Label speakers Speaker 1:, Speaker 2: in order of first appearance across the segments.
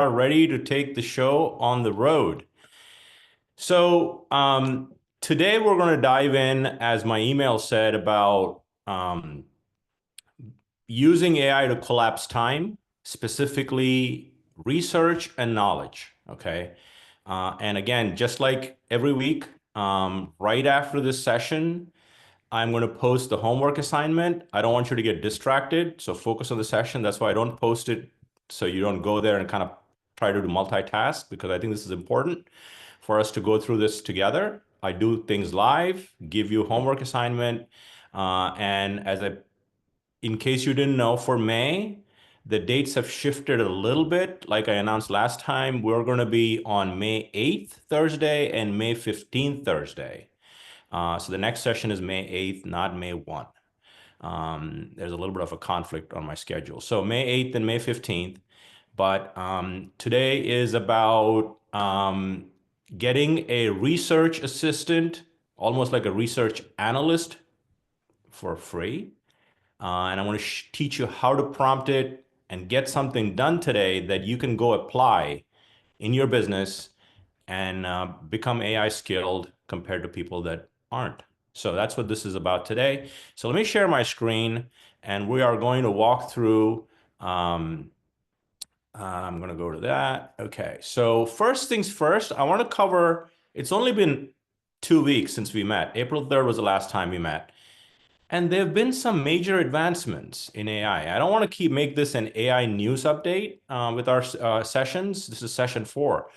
Speaker 1: are ready to take the show on the road. So today we're going to dive in, as my email said, about using AI to collapse time, specifically research and knowledge. Okay. And again, just like every week, right after this session, I'm going to post the homework assignment. I don't want you to get distracted, so focus on the session. That's why I don't post it, so you don't go there and kind of try to do multitask, because I think this is important for us to go through this together. I do things live, give you homework assignment, and in case you didn't know, for May, the dates have shifted a little bit. Like I announced last time, we're going to be on May 8th, Thursday, and May 15th, Thursday. So the next session is May 8th, not May 1. There's a little bit of a conflict on my schedule. So May 8th and May 15th. But today is about getting a research assistant, almost like a research analyst, for free. And I want to teach you how to prompt it and get something done today that you can go apply in your business and become AI skilled compared to people that aren't. So that's what this is about today. So let me share my screen, and we are going to walk through. I'm going to go to that. Okay. So first things first, I want to cover, it's only been 2 weeks since we met. April 3rd was the last time we met. And there have been some major advancements in AI. I don't want to make this an AI news update with our sessions. This is session 4.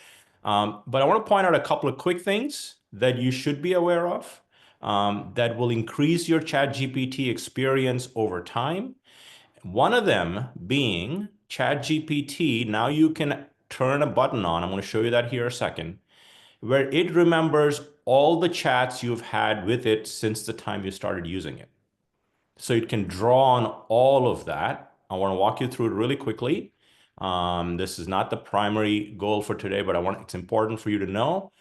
Speaker 1: But I want to point out a couple of quick things that you should be aware of that will increase your ChatGPT experience over time. One of them being ChatGPT. Now you can turn a button on. I'm going to show you that here a second, where it remembers all the chats you've had with it since the time you started using it. So it can draw on all of that. I want to walk you through it really quickly. This is not the primary goal for today, but it's important for you to know.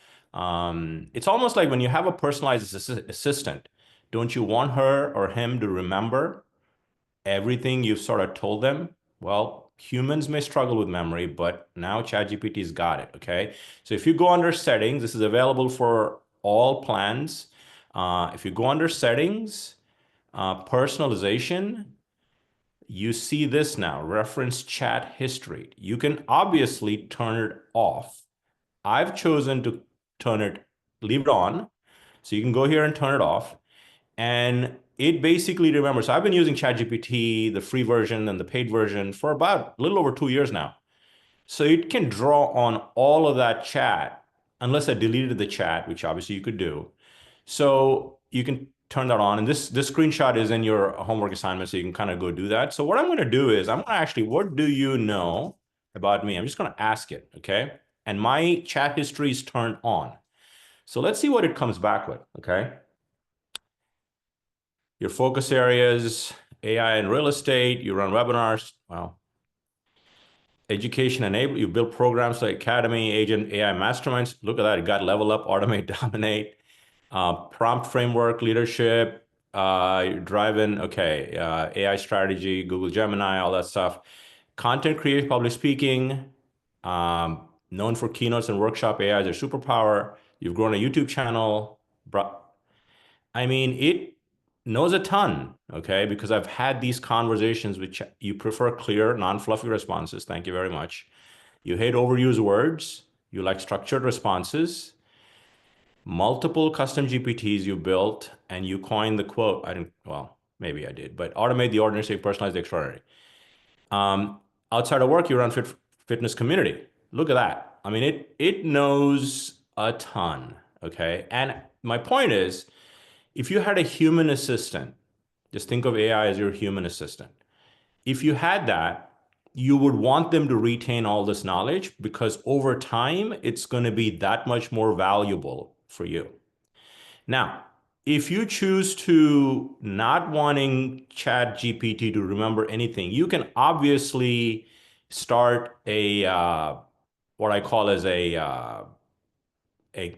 Speaker 1: It's almost like when you have a personalized assistant, don't you want her or him to remember everything you've sort of told them? Well, humans may struggle with memory, but now ChatGPT's got it, okay? So if you go under settings, this is available for all plans. If you go under settings, personalization, you see this now, reference chat history. You can obviously turn it off. I've chosen to leave it on. So you can go here and turn it off. And it basically remembers. So I've been using ChatGPT, the free version and the paid version, for about a little over 2 years now. So it can draw on all of that chat, unless I deleted the chat, which obviously you could do. So you can turn that on. And this screenshot is in your homework assignment, so you can kind of go do that. So what I'm going to do is I'm going to actually, what do you know about me? I'm just going to ask it, okay? And my chat history is turned on. So let's see what it comes back with, okay? Your focus areas, AI and real estate, you run webinars, well, education enable, you build programs like Academy, Agent, AI Masterminds. Look at that, it got level up, automate, dominate, prompt framework, leadership, driving, okay, AI strategy, Google Gemini, all that stuff. Content creation, public speaking, known for keynotes and workshop. AI is your superpower. You've grown a YouTube channel. I mean, it knows a ton, okay? Because I've had these conversations which you prefer clear, non-fluffy responses. Thank you very much. You hate overused words. You like structured responses. Multiple custom GPTs you built, and you coined the quote. I didn't, well, maybe I did, but automate the ordinary, say personalize the extraordinary. Outside of work, you run fitness community. Look at that. I mean, it knows a ton, okay? And my point is, if you had a human assistant, just think of AI as your human assistant. If you had that, you would want them to retain all this knowledge, because over time, it's going to be that much more valuable for you. Now, if you choose to not wanting ChatGPT to remember anything, you can obviously start what I call as a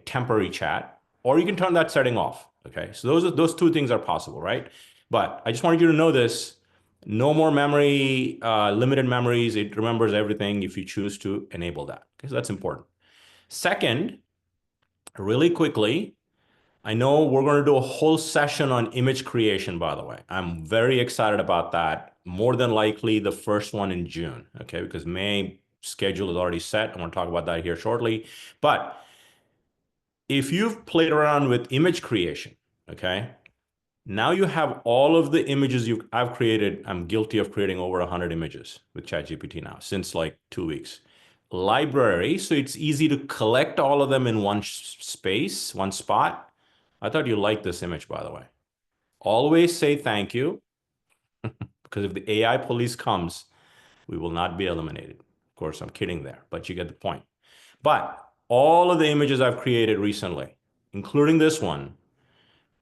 Speaker 1: temporary chat, or you can turn that setting off. Okay, so those two things are possible, right? But I just wanted you to know this. No more memory, limited memories. It remembers everything if you choose to enable that. Okay, so that's important. Second, really quickly, I know we're going to do a whole session on image creation, by the way. I'm very excited about that. More than likely the first one in June, okay? Because May schedule is already set. I'm going to talk about that here shortly. But if you've played around with image creation, okay, now you have all of the images I've created. I'm guilty of creating over 100 images with ChatGPT now since like 2 weeks. Library, so it's easy to collect all of them in one space, one spot. I thought you liked this image, by the way. Always say thank you, because if the AI police comes, we will not be eliminated. Of course, I'm kidding there, but you get the point. But all of the images I've created recently, including this one,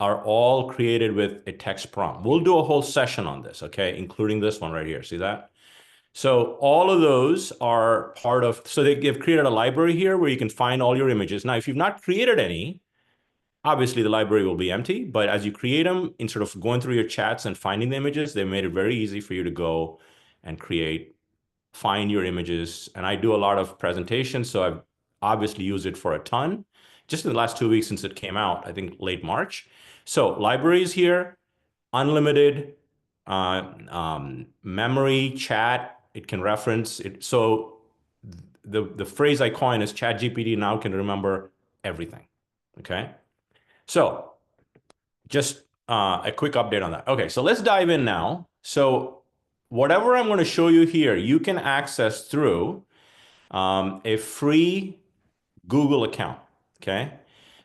Speaker 1: are all created with a text prompt. We'll do a whole session on this, okay? Including this one right here. See that? So all of those are part of, so they've created a library here where you can find all your images. Now, if you've not created any, obviously the library will be empty, but as you create them, instead of going through your chats and finding the images, they made it very easy for you to go and find your images. And I do a lot of presentations, so I've obviously used it for a ton, just in the last 2 weeks since it came out, I think late March. So libraries here, unlimited memory, chat, it can reference it. So the phrase I coined is ChatGPT now can remember everything, okay? So just a quick update on that. Okay, so let's dive in now. So whatever I'm going to show you here, you can access through a free Google account, okay?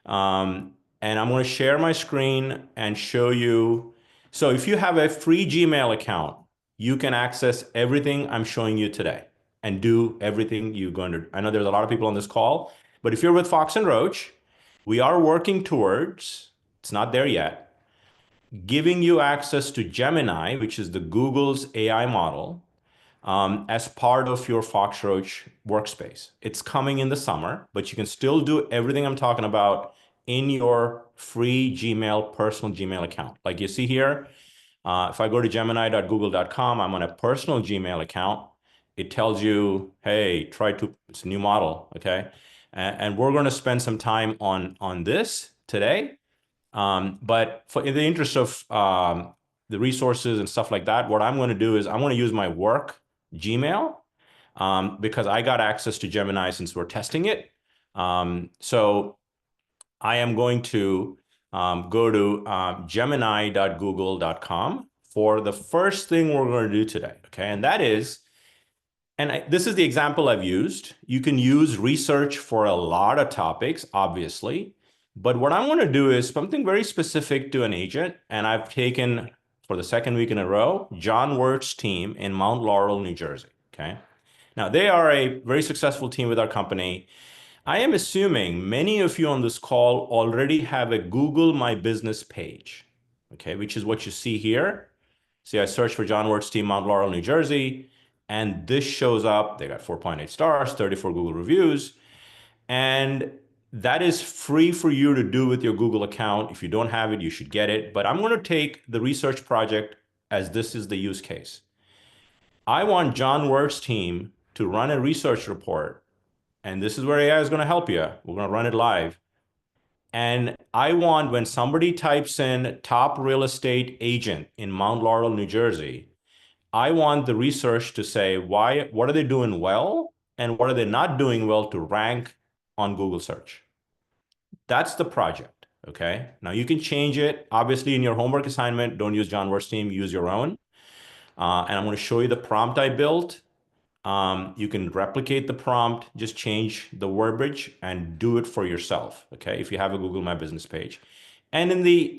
Speaker 1: And I'm going to share my screen and show you. So if you have a free Gmail account, you can access everything I'm showing you today and do everything you're going to. I know there's a lot of people on this call, but if you're with Fox and Roach, we are working towards, it's not there yet, giving you access to Gemini, which is the Google's AI model, as part of your Fox Roach workspace. It's coming in the summer, but you can still do everything I'm talking about in your free Gmail, personal Gmail account. Like you see here, if I go to gemini.google.com, I'm on a personal Gmail account. It tells you, hey, it's a new model, okay? And we're going to spend some time on this today. But in the interest of the resources and stuff like that, what I'm going to do is I'm going to use my work Gmail because I got access to Gemini since we're testing it. So I am going to go to gemini.google.com for the first thing we're going to do today. Okay, and that is, this is the example I've used. You can use research for a lot of topics, obviously. But what I want to do is something very specific to an agent. And I've taken, for the second week in a row, John Wirt's team in Mount Laurel, New Jersey. Okay. Now, they are a very successful team with our company. I am assuming many of you on this call already have a Google My Business page, okay, which is what you see here. See, I searched for John Wirt's team, Mount Laurel, New Jersey, and this shows up. They got 4.8 stars, 34 Google reviews, and that is free for you to do with your Google account. If you don't have it, you should get it. But I'm going to take the research project as this is the use case. I want John Wirt's team to run a research report, and this is where AI is going to help you. We're going to run it live. And I want, when somebody types in top real estate agent in Mount Laurel, New Jersey, I want the research to say what are they doing well and what are they not doing well to rank on Google search. That's the project, okay? Now you can change it. Obviously in your homework assignment, don't use John Wirt's team, use your own. And I'm going to show you the prompt I built. You can replicate the prompt, just change the verbiage and do it for yourself, okay? If you have a Google My Business page. And in the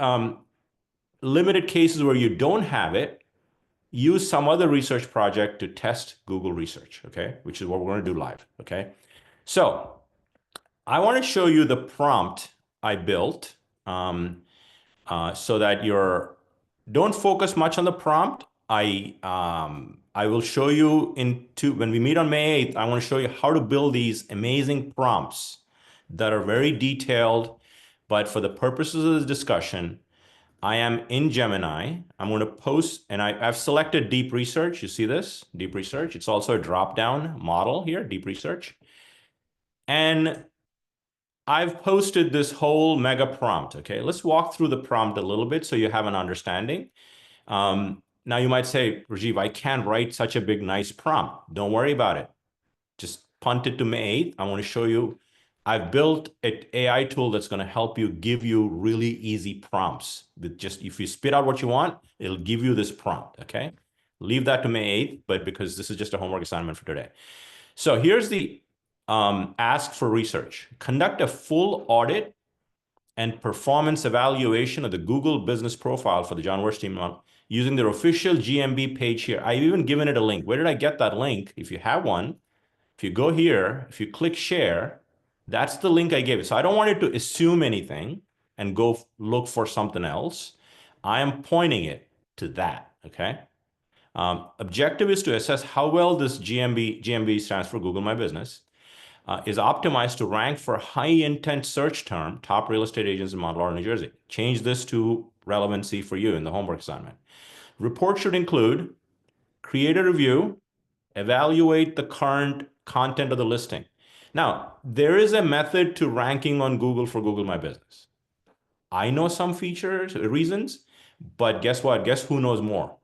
Speaker 1: limited cases where you don't have it, use some other research project to test Google research, okay? Which is what we're going to do live, okay? So I want to show you the prompt I built so that don't focus much on the prompt. I will show you when we meet on May 8th, I want to show you how to build these amazing prompts that are very detailed, but for the purposes of this discussion, I am in Gemini. I'm going to post, and I've selected deep research. You see this? Deep research. It's also a drop-down model here, deep research. And I've posted this whole mega prompt. Okay, let's walk through the prompt a little bit so you have an understanding. Now you might say, Rajiv, I can't write such a big, nice prompt. Don't worry about it. Just punt it to May 8th. I want to show you. I've built an AI tool that's going to help you give you really easy prompts. With just if you spit out what you want, it'll give you this prompt. Okay. Leave that to May 8th, but because this is just a homework assignment for today. So here's the ask for research. Conduct a full audit and performance evaluation of the Google business profile for the John Wirtz team using their official GMB page here. I've even given it a link. Where did I get that link? If you have one, if you go here, if you click share, that's the link I gave you. So I don't want it to assume anything and go look for something else. I am pointing it to that, okay? Objective is to assess how well this GMB stands for Google My Business, is optimized to rank for high intent search term, top real estate agents in Mount Laurel, New Jersey. Change this to relevancy for you in the homework assignment. Report should include create a review, evaluate the current content of the listing. Now, there is a method to ranking on Google for Google My Business. I know some features, reasons, but guess what? Guess who knows more?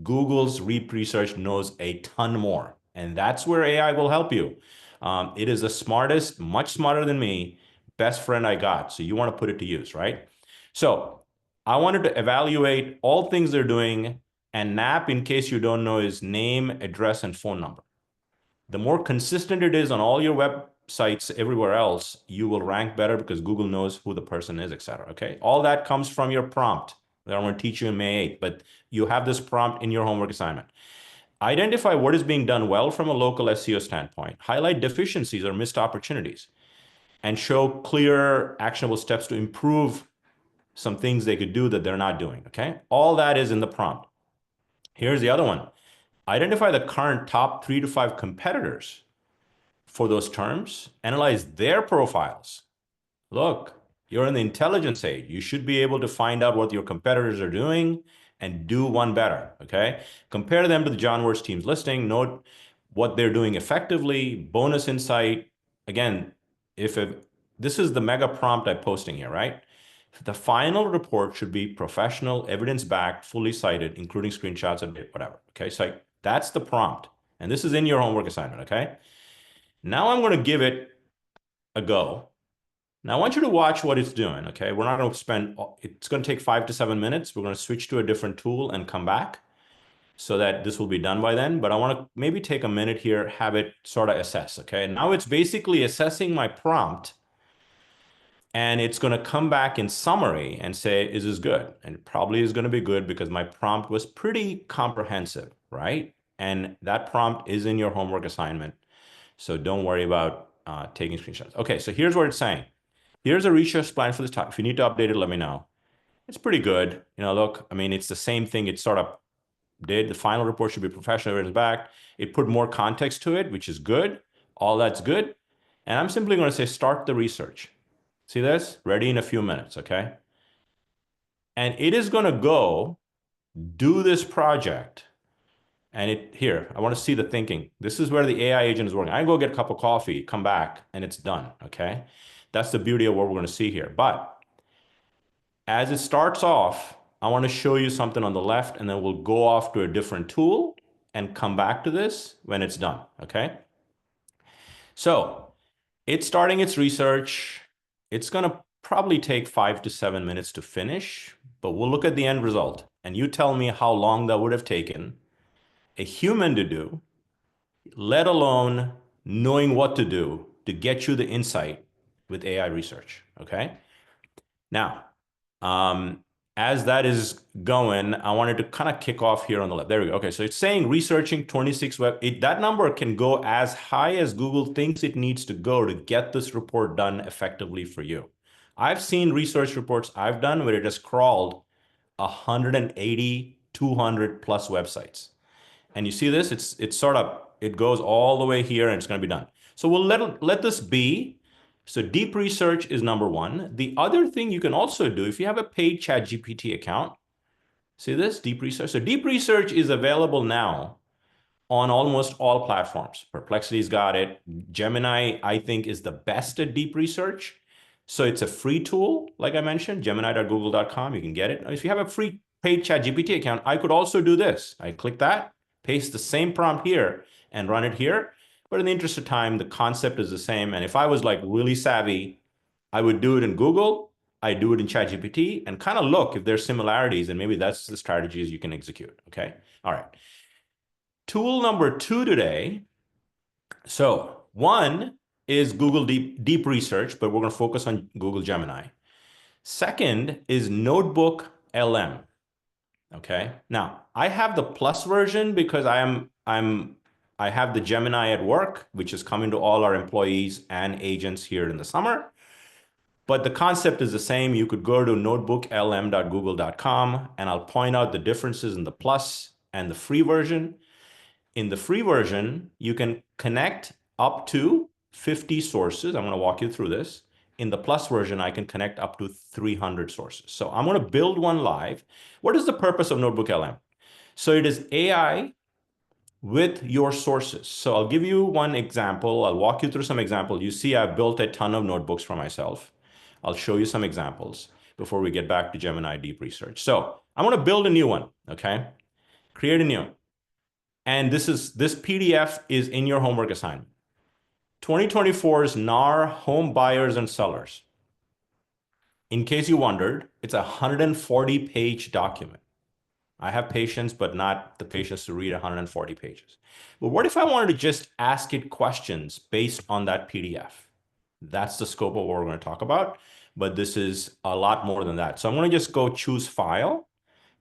Speaker 1: Google's research knows a ton more. And that's where AI will help you. It is the smartest, much smarter than me, best friend I got. So you want to put it to use, right? So I wanted to evaluate all things they're doing, and NAP, in case you don't know, is name, address, and phone number. The more consistent it is on all your websites everywhere else, you will rank better because Google knows who the person is, etc. Okay, all that comes from your prompt that I'm going to teach you in May 8th, but you have this prompt in your homework assignment. Identify what is being done well from a local SEO standpoint, highlight deficiencies or missed opportunities, and show clear, actionable steps to improve some things they could do that they're not doing. Okay, all that is in the prompt. Here's the other one. Identify the current top 3 to 5 competitors for those terms, analyze their profiles. Look, you're in the intelligence age. You should be able to find out what your competitors are doing and do one better, okay? Compare them to the John Wirtz team's listing, note what they're doing effectively, bonus insight. Again, this is the mega prompt I'm posting here, right? The final report should be professional, evidence-backed, fully cited, including screenshots and whatever, okay? So that's the prompt. And this is in your homework assignment, okay? Now I'm going to give it a go. Now I want you to watch what it's doing, okay? We're not going to spend, it's going to take 5 to 7 minutes. We're going to switch to a different tool and come back so that this will be done by then. But I want to maybe take a minute here, have it sort of assess, okay? Now it's basically assessing my prompt, and it's going to come back in summary and say, is this good? And it probably is going to be good because my prompt was pretty comprehensive, right? And that prompt is in your homework assignment. So don't worry about taking screenshots. Okay, so here's what it's saying. Here's a research plan for this topic. If you need to update it, let me know. It's pretty good. You know, look, I mean, it's the same thing it sort of did. The final report should be professional, evidence back. It put more context to it, which is good. All that's good. And I'm simply going to say, start the research. See this? Ready in a few minutes, okay? And it is going to go do this project. And here, I want to see the thinking. This is where the AI agent is working. I go get a cup of coffee, come back, and it's done, okay? That's the beauty of what we're going to see here. But as it starts off, I want to show you something on the left, and then we'll go off to a different tool and come back to this when it's done, okay? So it's starting its research. It's going to probably take 5 to 7 minutes to finish, but we'll look at the end result. And you tell me how long that would have taken a human to do, let alone knowing what to do to get you the insight with AI research, okay? Now, as that is going, I wanted to kind of kick off here on the left. There we go. Okay, so it's saying researching 26 that number can go as high as Google thinks it needs to go to get this report done effectively for you. I've seen research reports I've done where it has crawled 180, 200 plus websites. And you see this, it goes all the way here and it's going to be done. So we'll let this be. So deep research is number one. The other thing you can also do, if you have a paid ChatGPT account, see this, deep research. So deep research is available now on almost all platforms. Perplexity's got it. Gemini, I think, is the best at deep research. So it's a free tool, like I mentioned, gemini.google.com. You can get it. If you have a free paid ChatGPT account, I could also do this. I click that, paste the same prompt here, and run it here. But in the interest of time, the concept is the same. And if I was like really savvy, I would do it in Google. I do it in ChatGPT and kind of look if there's similarities, and maybe that's the strategies you can execute. Okay. All right. Tool number two today. So one is Google Deep Research, but we're going to focus on Google Gemini. Second is NotebookLM. Okay. Now I have the plus version because I have the Gemini at work, which is coming to all our employees and agents here in the summer. But the concept is the same. You could go to notebooklm.google.com and I'll point out the differences in the plus and the free version. In the free version, you can connect up to 50 sources. I'm going to walk you through this. In the plus version, I can connect up to 300 sources. So I'm going to build one live. What is the purpose of NotebookLM? So it is AI with your sources. So I'll give you one example. I'll walk you through some examples. You see, I've built a ton of notebooks for myself. I'll show you some examples before we get back to Gemini Deep Research. So I'm going to build a new one, okay? Create a new. And this PDF is in your homework assignment. 2024's NAR home buyers and sellers. In case you wondered, it's a 140-page document. I have patience, but not the patience to read 140 pages. But what if I wanted to just ask it questions based on that PDF? That's the scope of what we're going to talk about. But this is a lot more than that. So I'm going to just go choose file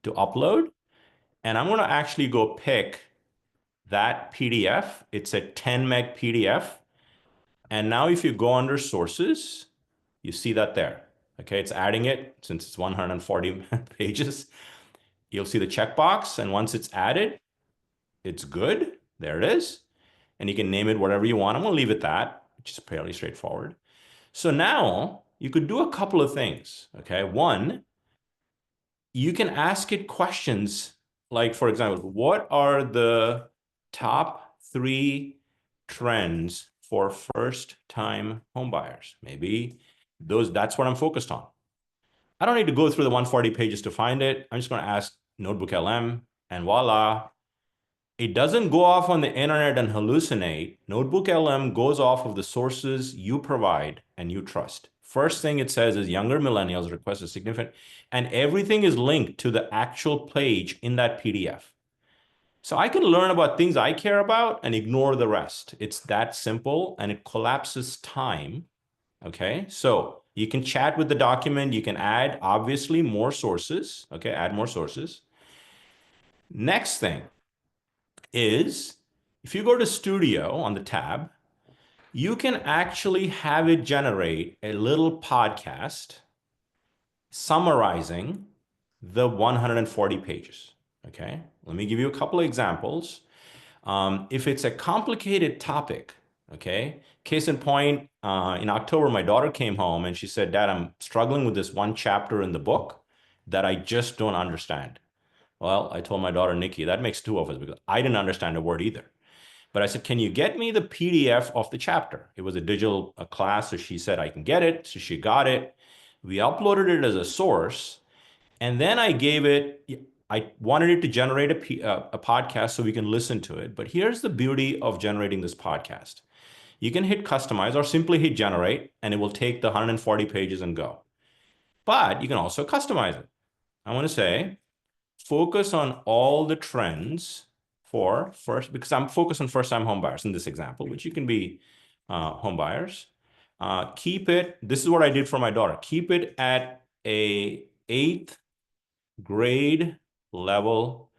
Speaker 1: to upload. And I'm going to actually go pick that PDF. It's a 10 meg PDF. And now if you go under sources, you see that there. Okay, it's adding it since it's 140 pages. You'll see the checkbox. And once it's added, it's good. There it is. And you can name it whatever you want. I'm going to leave it that, which is fairly straightforward. So now you could do a couple of things. Okay, one, you can ask it questions like, for example, what are the top 3 trends for first-time homebuyers? Maybe that's what I'm focused on. I don't need to go through the 140 pages to find it. I'm just going to ask NotebookLM, and voila. It doesn't go off on the internet and hallucinate. NotebookLM goes off of the sources you provide and you trust. First thing it says is younger millennials request a significant, and everything is linked to the actual page in that PDF. So I can learn about things I care about and ignore the rest. It's that simple, and it collapses time. Okay, so you can chat with the document. You can add, obviously, more sources. Okay, add more sources. Next thing is, if you go to Studio on the tab, you can actually have it generate a little podcast summarizing the 140 pages. Okay, let me give you a couple of examples. If it's a complicated topic, okay, case in point, in October, my daughter came home and she said, Dad, I'm struggling with this one chapter in the book that I just don't understand. Well, I told my daughter, Nikki, that makes 2 of us because I didn't understand a word either. But I said, can you get me the PDF of the chapter? It was a digital class, so she said, I can get it. So she got it. We uploaded it as a source. And then I wanted it to generate a podcast so we can listen to it. But here's the beauty of generating this podcast. You can hit customize or simply hit generate, and it will take the 140 pages and go. But you can also customize it. I want to say, focus on all the trends for first, because I'm focused on first-time homebuyers in this example, which you can be homebuyers. Keep it, this is what I did for my daughter, keep it at a 8th grade level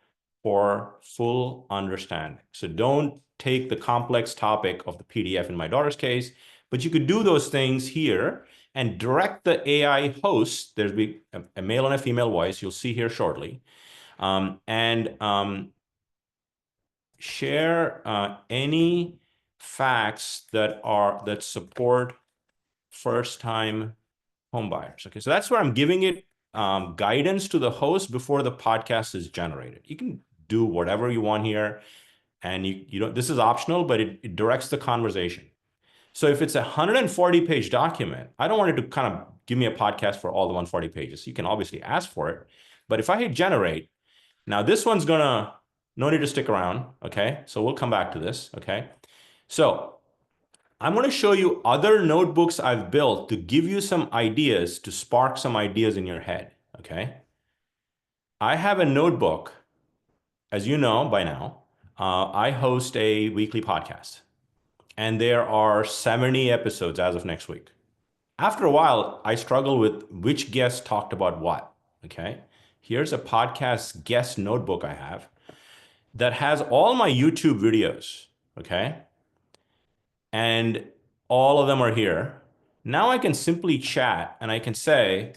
Speaker 1: for full understanding. So don't take the complex topic of the PDF in my daughter's case, but you could do those things here and direct the AI host. There's a male and a female voice, you'll see here shortly. Share any facts that support first-time home buyers. Okay, so that's where I'm giving it guidance to the host before the podcast is generated. You can do whatever you want here, and you don't. This is optional, but it directs the conversation. So if it's a 140-page document, I don't want it to kind of give me a podcast for all the 140 pages. You can obviously ask for it, but if I hit generate, now this one's gonna no need to stick around. Okay, so we'll come back to this. Okay, so I'm going to show you other notebooks I've built to give you some ideas, to spark some ideas in your head, okay? I have a notebook, as you know by now, I host a weekly podcast, and there are 70 episodes as of next week. After a while, I struggle with which guest talked about what, okay? Here's a podcast guest notebook I have that has all my YouTube videos, okay? And all of them are here. Now I can simply chat and I can say,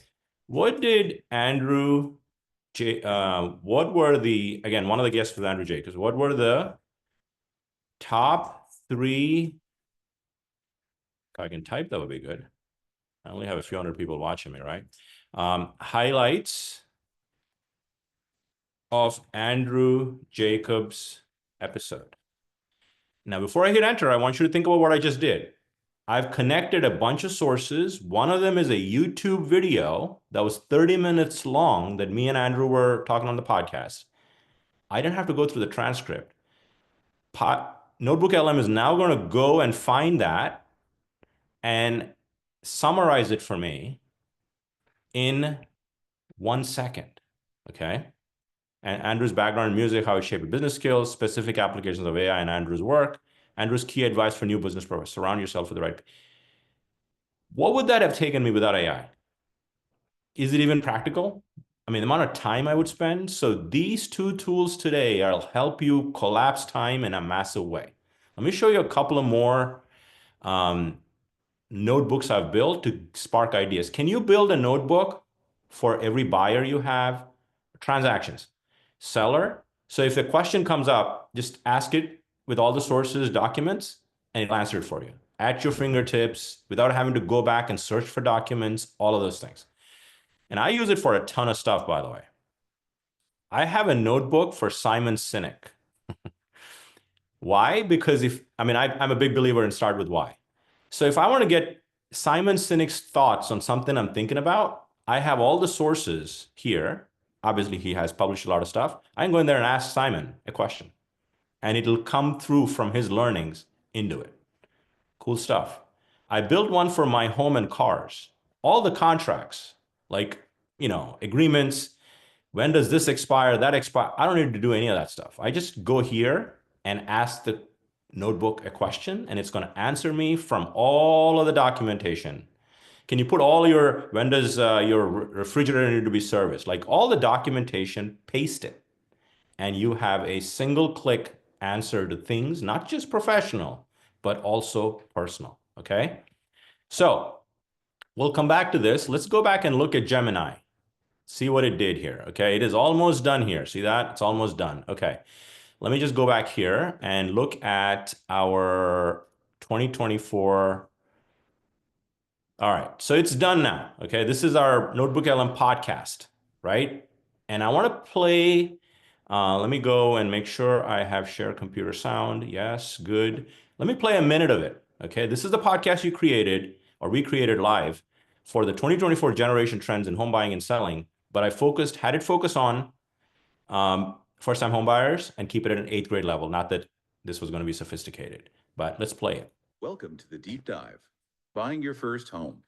Speaker 1: what did Andrew J, what were the, again, one of the guests was Andrew J, because what were the top 3, if I can type, that would be good. I only have a few hundred people watching me, right? Highlights of Andrew Jacobs' episode. Now, before I hit enter, I want you to think about what I just did. I've connected a bunch of sources. One of them is a YouTube video that was 30 minutes long that me and Andrew were talking on the podcast. I didn't have to go through the transcript. NotebookLM is now going to go and find that and summarize it for me in 1 second, okay? And Andrew's background in music, how it shaped business skills, specific applications of AI in Andrew's work, Andrew's key advice for new business purpose, surround yourself with the right. What would that have taken me without AI? Is it even practical? I mean, the amount of time I would spend. So these 2 tools today will help you collapse time in a massive way. Let me show you a couple of more notebooks I've built to spark ideas. Can you build a notebook for every buyer you have? Transactions, seller. So if the question comes up, just ask it with all the sources, documents, and it'll answer it for you at your fingertips without having to go back and search for documents, all of those things. And I use it for a ton of stuff, by the way. I have a notebook for Simon Sinek. Why? Because I'm a big believer in start with why. So if I want to get Simon Sinek's thoughts on something I'm thinking about, I have all the sources here. Obviously, he has published a lot of stuff. I can go in there and ask Simon a question, and it'll come through from his learnings into it. Cool stuff. I built one for my home and cars. All the contracts, like, agreements, when does this expire, that expire? I don't need to do any of that stuff. I just go here and ask the notebook a question, and it's going to answer me from all of the documentation. Can you put all your, when does your refrigerator need to be serviced? Like all the documentation, paste it. And you have a single click answer to things, not just professional, but also personal, okay? So we'll come back to this. Let's go back and look at Gemini. See what it did here, okay? It is almost done here. See that? It's almost done. Okay. Let me just go back here and look at our 2024. All right, so it's done now, okay? This is our NotebookLM podcast, right? And I want to play, let me go and make sure I have share computer sound. Yes, good. Let me play a minute of it, okay? This is the podcast you created, or we created live, for the 2024 generation trends in home buying and selling, but I had it focus on first-time home buyers and keep it at an 8th grade level. Not that this was going to be sophisticated, but let's play it.
Speaker 2: Welcome to the deep dive. Buying your first home.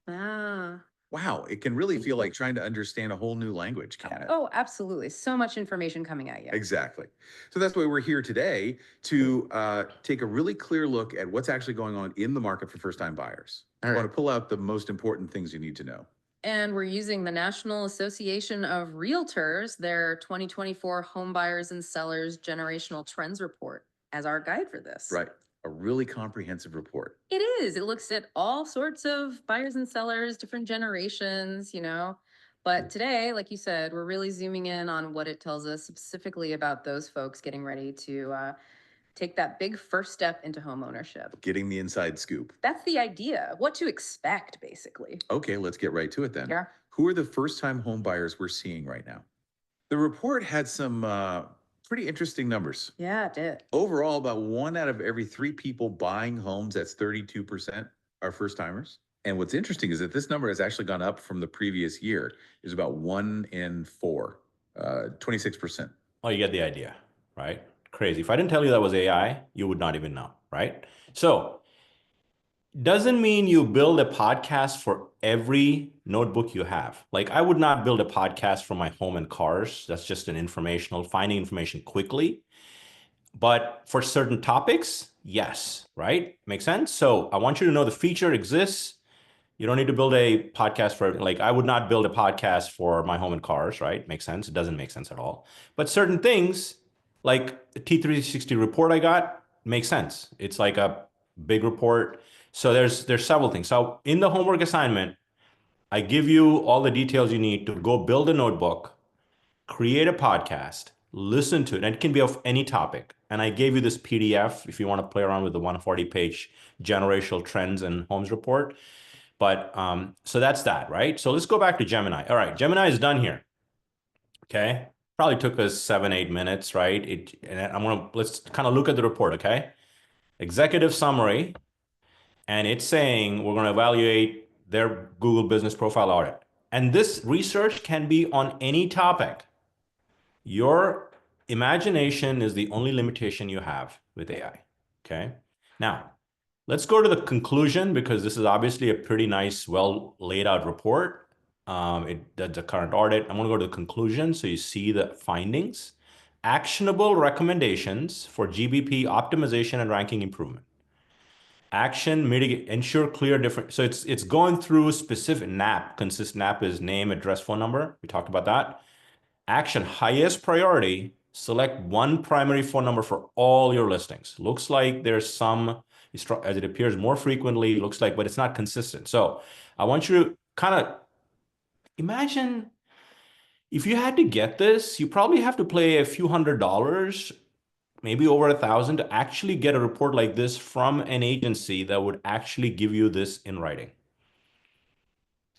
Speaker 3: Ah.
Speaker 2: Wow, it can really feel like trying to understand a whole new language, can't it?
Speaker 3: Oh, absolutely. So much information coming at you.
Speaker 2: Exactly. So that's why we're here today to take a really clear look at what's actually going on in the market for first-time buyers. I want to pull out the most important things you need to know.
Speaker 3: And we're using the National Association of Realtors, their 2024 Home Buyers and Sellers Generational Trends Report, as our guide for this.
Speaker 2: Right. A really comprehensive report.
Speaker 3: It is. It looks at all sorts of buyers and sellers, different generations, But today, like you said, we're really zooming in on what it tells us specifically about those folks getting ready to Take that big first step into home ownership.
Speaker 2: Getting the inside scoop.
Speaker 3: That's the idea. What to expect, basically.
Speaker 2: Okay, let's get right to it then.
Speaker 3: Yeah.
Speaker 2: Who are the first-time home buyers we're seeing right now? The report had some pretty interesting numbers.
Speaker 3: Yeah, it did.
Speaker 2: Overall, about 1 out of every 3 people buying homes, that's 32%, are first-timers. And what's interesting is that this number has actually gone up from the previous year. It's about 1 in 4, 26%.
Speaker 1: Oh, you get the idea, right? Crazy. If I didn't tell you that was AI, you would not even know, right? So doesn't mean you build a podcast for every notebook you have. Like I would not build a podcast for my home and cars. That's just an informational, finding information quickly. But for certain topics, yes, right? Makes sense? So I want you to know the feature exists. You don't need to build a podcast for, like, I would not build a podcast for my home and cars, right? Makes sense? It doesn't make sense at all. But certain things, like the T360 report I got, makes sense. It's like a big report. So there's several things. So in the homework assignment, I give you all the details you need to go build a notebook, create a podcast, listen to it, and it can be of any topic. And I gave you this PDF if you want to play around with the 140-page generational trends and homes report. But so that's that, right? So let's go back to Gemini. All right, Gemini is done here. Okay, probably took us 7-8 minutes, right? Let's kind of look at the report. Okay, executive summary, and it's saying we're going to evaluate their Google Business Profile audit, and this research can be on any topic. Your imagination is the only limitation you have with AI. Okay, now let's go to the conclusion, because this is obviously a pretty nice, well laid out report. That's a current audit. I'm going to go to the conclusion so you see the findings. Actionable recommendations for GBP optimization and ranking improvement. Action, mitigate, ensure clear different. So it's going through specific NAP. Consist NAP is name, address, phone number. We talked about that. Action, highest priority, select one primary phone number for all your listings. Looks like there's some, as it appears more frequently, looks like, but it's not consistent. So I want you to kind of imagine if you had to get this, you probably have to pay a few $100s, maybe over 1,000, to actually get a report like this from an agency that would actually give you this in writing.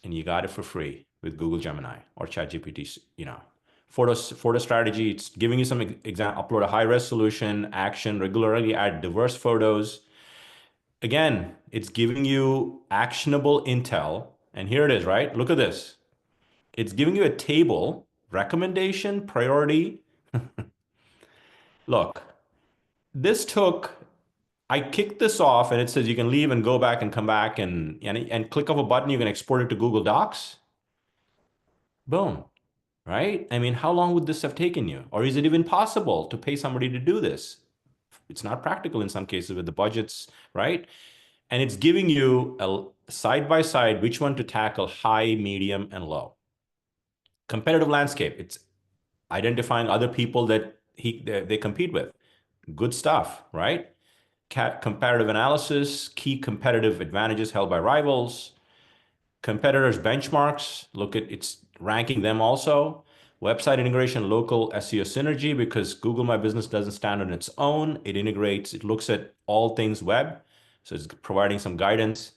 Speaker 1: And you got it for free with Google Gemini or ChatGPT, Photo strategy, it's giving you some example, upload a high resolution, action, regularly add diverse photos. Again, it's giving you actionable intel. And here it is, right? Look at this. It's giving you a table, recommendation, priority. Look, I kicked this off and it says you can leave and go back and come back and click of a button, you can export it to Google Docs. Boom. Right? I mean, how long would this have taken you? Or is it even possible to pay somebody to do this? It's not practical in some cases with the budgets, right? And it's giving you a side by side which one to tackle, high, medium, and low. Competitive landscape. It's identifying other people that they compete with. Good stuff, right? Comparative analysis, key competitive advantages held by rivals. Competitors' benchmarks, look at it's ranking them also. Website integration, local SEO synergy, because Google My Business doesn't stand on its own. It integrates, it looks at all things web. So it's providing some guidance.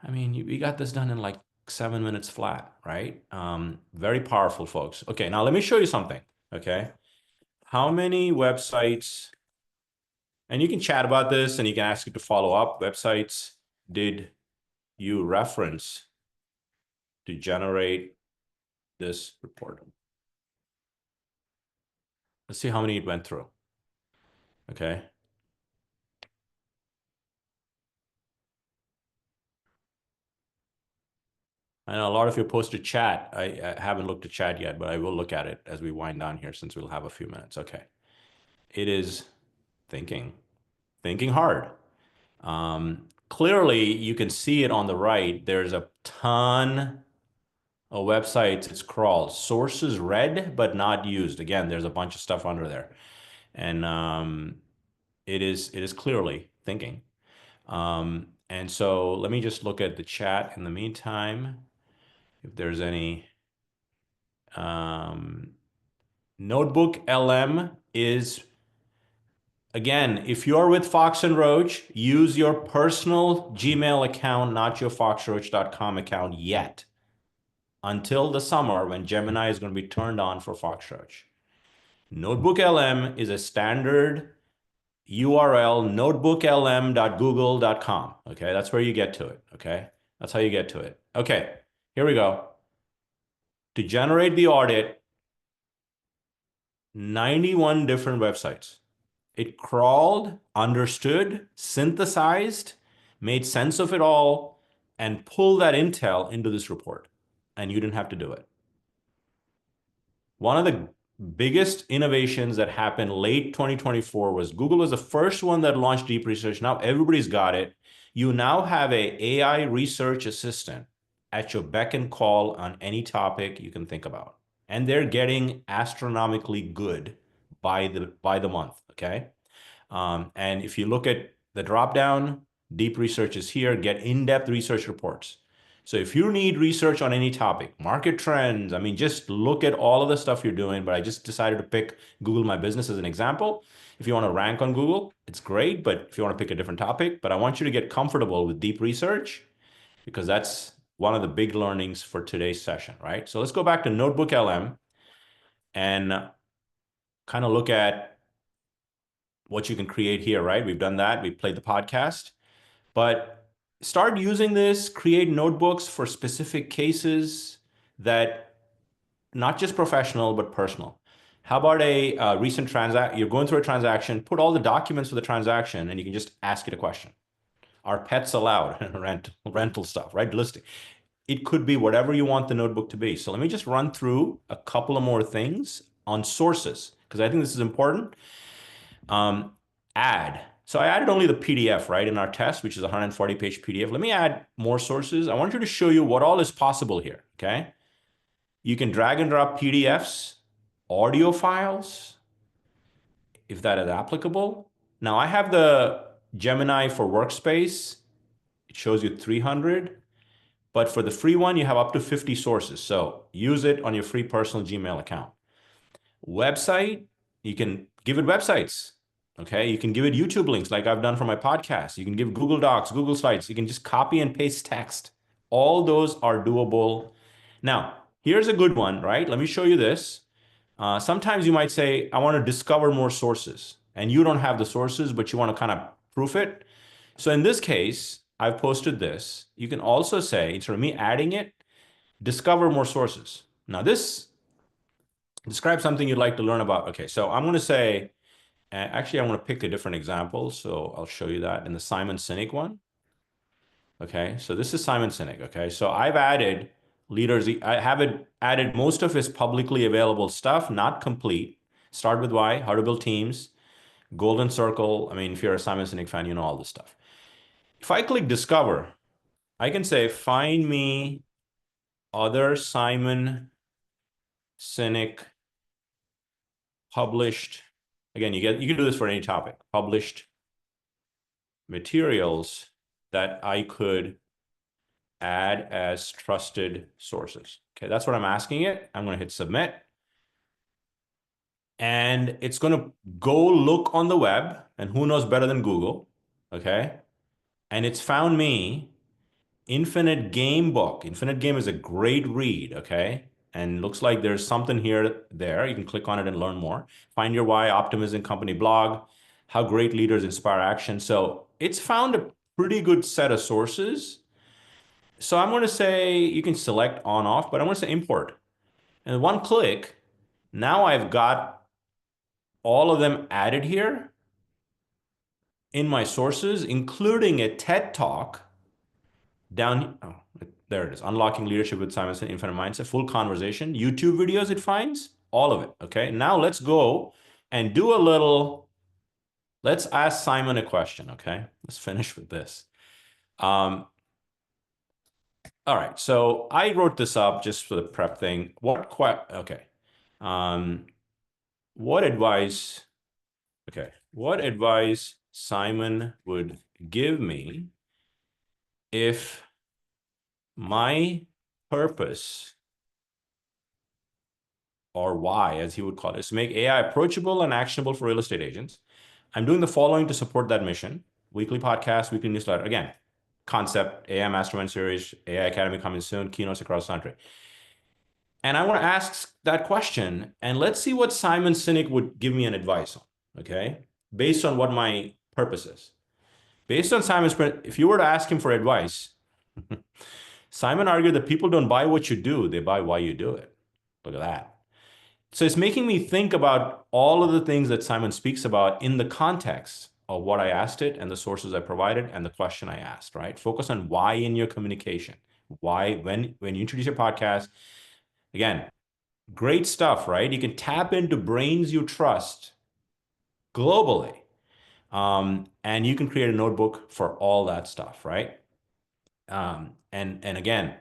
Speaker 1: I mean, we got this done in like 7 minutes flat, right? Very powerful, folks. Okay, now let me show you something, okay? How many websites, and you can chat about this and you can ask it to follow up, websites did you reference to generate this report? Let's see how many it went through. Okay. I know a lot of you posted chat. I haven't looked at chat yet, but I will look at it as we wind down here since we'll have a few minutes. Okay. It is thinking hard. Clearly, you can see it on the right. There's a ton of websites it's crawled. Sources read, but not used. Again, there's a bunch of stuff under there. And it is clearly thinking. And so let me just look at the chat in the meantime. If there's any, NotebookLM is Again, if you're with Fox and Roach, use your personal Gmail account, not your foxroach.com account yet, until the summer when Gemini is going to be turned on for Fox Roach. NotebookLM is a standard URL, notebooklm.google.com. Okay, that's where you get to it. Okay, that's how you get to it. Okay, here we go. To generate the audit, 91 different websites. It crawled, understood, synthesized, made sense of it all, and pulled that intel into this report. And you didn't have to do it. One of the biggest innovations that happened late 2024 was Google was the first one that launched deep research. Now everybody's got it. You now have an AI research assistant at your beck and call on any topic you can think about. And they're getting astronomically good by the month, okay? And if you look at the dropdown, deep research is here, get in-depth research reports. So if you need research on any topic, market trends, I mean, just look at all of the stuff you're doing, but I just decided to pick Google My Business as an example. If you want to rank on Google, it's great, but if you want to pick a different topic, but I want you to get comfortable with deep research because that's one of the big learnings for today's session, right? So let's go back to NotebookLM and kind of look at what you can create here, right? We've done that. We played the podcast, but start using this, create notebooks for specific cases that not just professional, but personal. How about a recent transaction? You're going through a transaction, put all the documents for the transaction, and you can just ask it a question. Are pets allowed? Rental stuff, right? Listing. It could be whatever you want the notebook to be. So let me just run through a couple of more things on sources, because I think this is important. Add. So I added only the PDF, right, in our test, which is a 140-page PDF. Let me add more sources. I want you to show you what all is possible here, okay? You can drag and drop PDFs, audio files, if that is applicable. Now, I have the Gemini for Workspace. It shows you 300. But for the free one, you have up to 50 sources. So use it on your free personal Gmail account. Website, you can give it websites. Okay, you can give it YouTube links like I've done for my podcast. You can give Google Docs, Google Slides. You can just copy and paste text. All those are doable. Now, here's a good one, right? Let me show you this. Sometimes you might say, I want to discover more sources. And you don't have the sources, but you want to kind of proof it. So in this case, I've posted this. You can also say, instead of me adding it, discover more sources. Now this describes something you'd like to learn about. Okay, so I'm going to say, actually, I want to pick a different example. So I'll show you that in the Simon Sinek one. Okay, so this is Simon Sinek. Okay, so I've added leaders. I haven't added most of his publicly available stuff, not complete. Start with why, how to build teams, golden circle. I mean, if you're a Simon Sinek fan, you know all this stuff. If I click discover, I can say, find me other Simon Sinek published. Again, you can do this for any topic. Published materials that I could add as trusted sources. Okay, that's what I'm asking it. I'm going to hit submit. And it's going to go look on the web, and who knows better than Google, okay? And it's found me Infinite Game book. Infinite Game is a great read, okay? And looks like there's something here, there. You can click on it and learn more. Find Your Why, Optimism Company blog, How Great Leaders Inspire Action. So it's found a pretty good set of sources. So I'm going to say, you can select on, off, but I'm going to say import. And one click, now I've got all of them added here in my sources, including a TED Talk down. Oh, there it is. Unlocking Leadership with Simon Sinek, Infinite Mindset, full conversation, YouTube videos it finds, all of it. Okay, now let's go and do a little, let's ask Simon a question. Okay, let's finish with this. All right, so I wrote this up just for the prep thing. Okay. What advice, okay, what advice Simon would give me if my purpose, or why, as he would call it, is to make AI approachable and actionable for real estate agents. I'm doing the following to support that mission. Weekly podcast, weekly newsletter. Again, concept, AI Mastermind Series, AI Academy coming soon, keynotes across the country. And I want to ask that question, and let's see what Simon Sinek would give me an advice on, okay? Based on what my purpose is. Based on Simon's, if you were to ask him for advice, Simon argued that people don't buy what you do, they buy why you do it. Look at that. So it's making me think about all of the things that Simon speaks about in the context of what I asked it and the sources I provided and the question I asked, right? Focus on why in your communication. Why, when you introduce your podcast, again, great stuff, right? You can tap into brains you trust globally. And you can create a notebook for all that stuff, right? And again,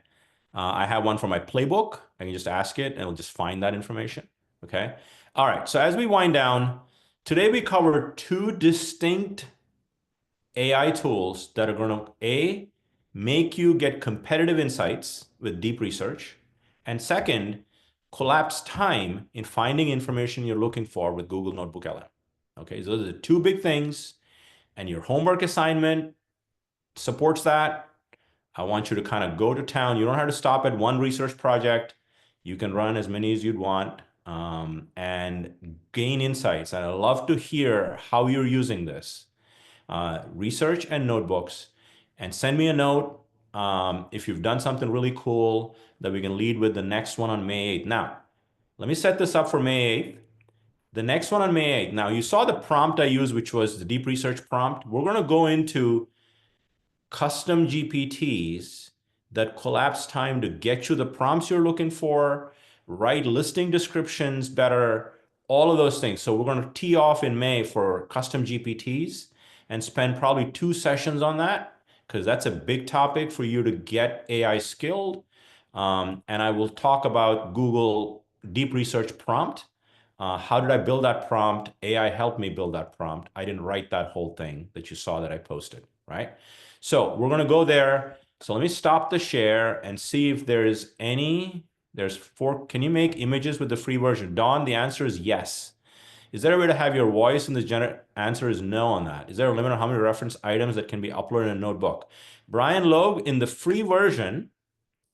Speaker 1: I have one for my playbook. I can just ask it and it'll just find that information. Okay. All right. So as we wind down, today we covered two distinct AI tools that are going to make you get competitive insights with deep research, and second, collapse time in finding information you're looking for with Google NotebookLM. Okay. So those are the two big things, and your homework assignment supports that. I want you to kind of go to town. You don't have to stop at one research project. You can run as many as you'd want, and gain insights. And I'd love to hear how you're using this research and notebooks. And send me a note if you've done something really cool that we can lead with the next one on May 8th. Now, let me set this up for May 8th. The next one on May 8th. Now, you saw the prompt I used, which was the deep research prompt. We're going to go into custom GPTs that collapse time to get you the prompts you're looking for, write listing descriptions better, all of those things. So we're going to tee off in May for custom GPTs and spend probably 2 sessions on that, because that's a big topic for you to get AI skilled. And I will talk about Google Deep Research Prompt. How did I build that prompt? AI helped me build that prompt. I didn't write that whole thing that you saw that I posted, right? So we're going to go there. So let me stop the share and see if there's any. There's 4. Can you make images with the free version? Don, the answer is yes. Is there a way to have your voice in the answer is no on that. Is there a limit on how many reference items that can be uploaded in a notebook? Brian Loeb, in the free version,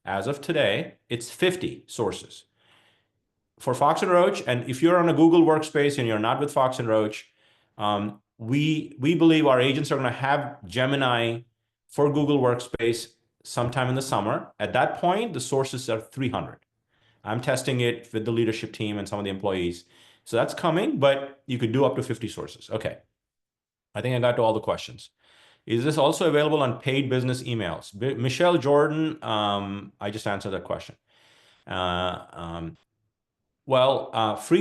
Speaker 1: as of today, it's 50 sources. For Fox and Roach, and if you're on a Google workspace and you're not with Fox and Roach, we believe our agents are going to have Gemini for Google Workspace sometime in the summer. At that point, the sources are 300. I'm testing it with the leadership team and some of the employees. So that's coming, but you could do up to 50 sources. Okay. I think I got to all the questions. Is this also available on paid business emails? Michelle Jordan, I just answered that question. Free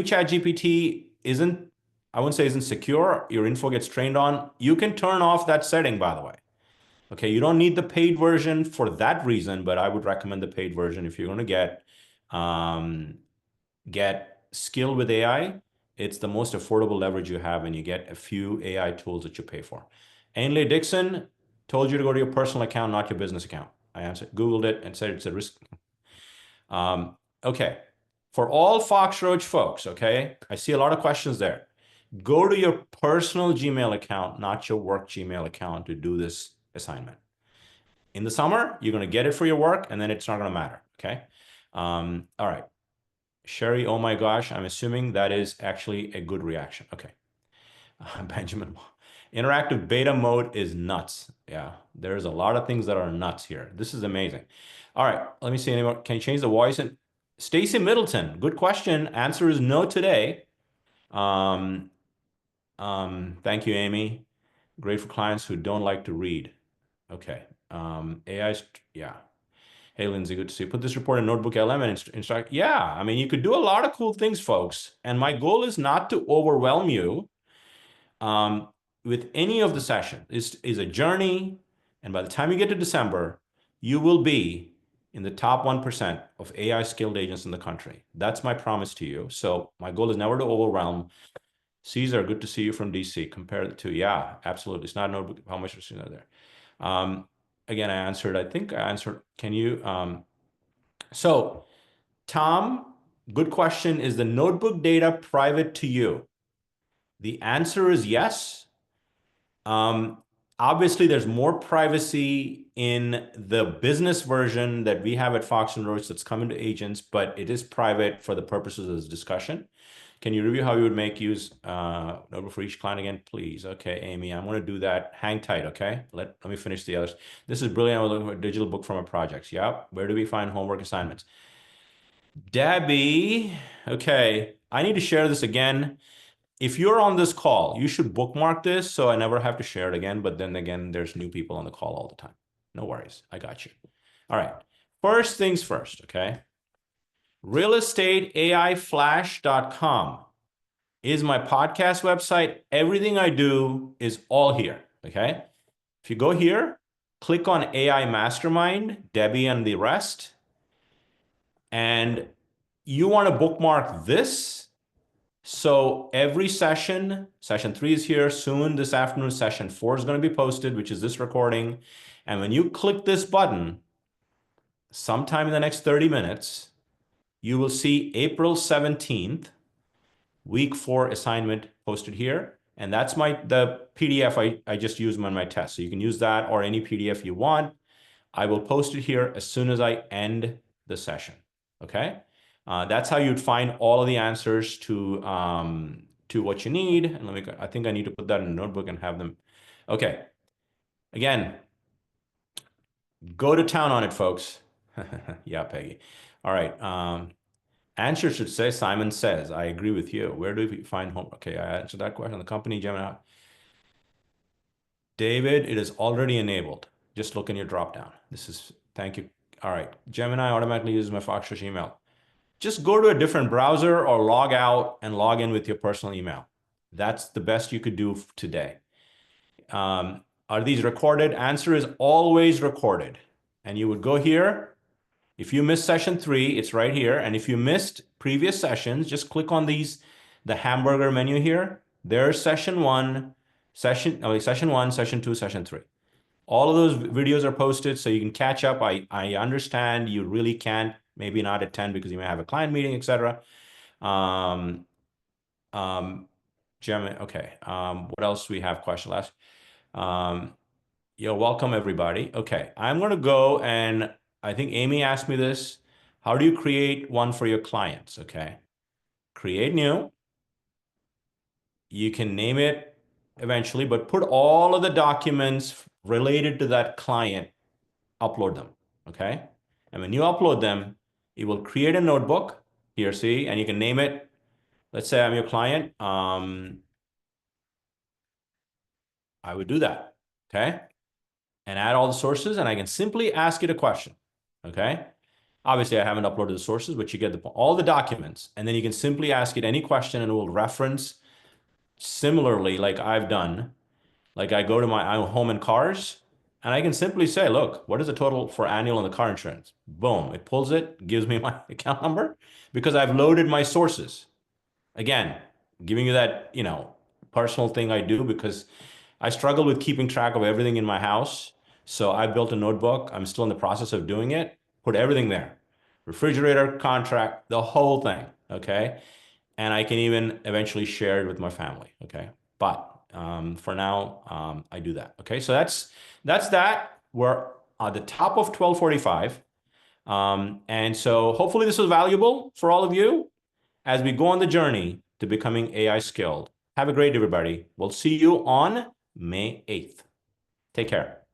Speaker 1: ChatGPT isn't, I wouldn't say isn't secure. Your info gets trained on. You can turn off that setting, by the way. Okay, you don't need the paid version for that reason, but I would recommend the paid version if you're going to get skill with AI. It's the most affordable leverage you have, and you get a few AI tools that you pay for. Ainley Dixon told you to go to your personal account, not your business account. I answered, Googled it, and said it's a risk. Okay. For all Fox Roach folks, okay, I see a lot of questions there. Go to your personal Gmail account, not your work Gmail account, to do this assignment. In the summer, you're going to get it for your work, and then it's not going to matter, okay? All right. Sherry, oh my gosh, I'm assuming that is actually a good reaction. Okay. Benjamin, interactive beta mode is nuts. Yeah, there's a lot of things that are nuts here. This is amazing. All right, let me see any more. Can you change the voice? And Stacy Middleton, good question. Answer is no today. Thank you, Amy. Great for clients who don't like to read. Okay. AI, yeah. Hey, Lindsay, good to see you. Put this report in NotebookLM and instruct. Yeah, I mean, you could do a lot of cool things, folks. And my goal is not to overwhelm you with any of the session. This is a journey. And by the time you get to December, you will be in the top 1% of AI skilled agents in the country. That's my promise to you. So my goal is never to overwhelm. Caesar, good to see you from DC. Compare the two. Yeah, absolutely. It's not a notebook. How much is there? Again, I think I answered. Can you? So Tom, good question. Is the notebook data private to you? The answer is yes. Obviously, there's more privacy in the business version that we have at Fox and Roach that's coming to agents, but it is private for the purposes of this discussion. Can you review how you would make use notebook for each client again, please? Okay, Amy, I'm going to do that. Hang tight, okay? Let me finish the others. This is brilliant. I'm looking for a digital book from our projects. Yep. Where do we find homework assignments? Debbie, okay. I need to share this again. If you're on this call, you should bookmark this so I never have to share it again. But then again, there's new people on the call all the time. No worries. I got you. All right. First things first, okay? realestateaiflash.com is my podcast website. Everything I do is all here, okay? If you go here, click on AI Mastermind, Debbie and the rest, and you want to bookmark this. So every session 3 is here soon this afternoon, session 4 is going to be posted, which is this recording. And when you click this button, sometime in the next 30 minutes, you will see April 17th, week 4 assignment posted here. And that's the PDF I just used on my test. So you can use that or any PDF you want. I will post it here as soon as I end the session. Okay. That's how you'd find all of the answers to what you need. And I think I need to put that in a notebook and have them. Okay. Again, go to town on it, folks. Yeah, Peggy. All right. Answer should say Simon says. I agree with you. Where do we find home? Okay, I answered that question. The company, Gemini. David, it is already enabled. Just look in your dropdown. Thank you. All right. Gemini automatically uses my Foxtrot email. Just go to a different browser or log out and log in with your personal email. That's the best you could do today. Are these recorded? Answer is always recorded. And you would go here. If you missed session 3, it's right here. And if you missed previous sessions, just click on the hamburger menu here. There's session 1, session 1, session 2, session 3. All of those videos are posted so you can catch up. I understand you really can't, maybe not attend because you may have a client meeting, etc. Gemini, okay. What else do we have? Question last. Welcome everybody. Okay, I'm going to go and I think Amy asked me this. How do you create one for your clients? Okay, create new. You can name it eventually, but put all of the documents related to that client, upload them, okay? And when you upload them, it will create a notebook here, see, and you can name it. Let's say I'm your client. I would do that, okay? And add all the sources, and I can simply ask it a question, okay? Obviously, I haven't uploaded the sources, but you get all the documents, and then you can simply ask it any question, and it will reference similarly like I've done. Like I go to my home and cars, and I can simply say, look, what is the total for annual on the car insurance? Boom, it pulls it, gives me my account number because I've loaded my sources. Again, giving you that, personal thing I do because I struggle with keeping track of everything in my house. So I built a notebook. I'm still in the process of doing it. Put everything there. Refrigerator, contract, the whole thing, okay? And I can even eventually share it with my family, okay? But for now, I do that, okay? So that's that. We're at the top of 12:45. And so hopefully this was valuable for all of you as we go on the journey to becoming AI skilled. Have a great day, everybody. We'll see you on May 8th. Take care.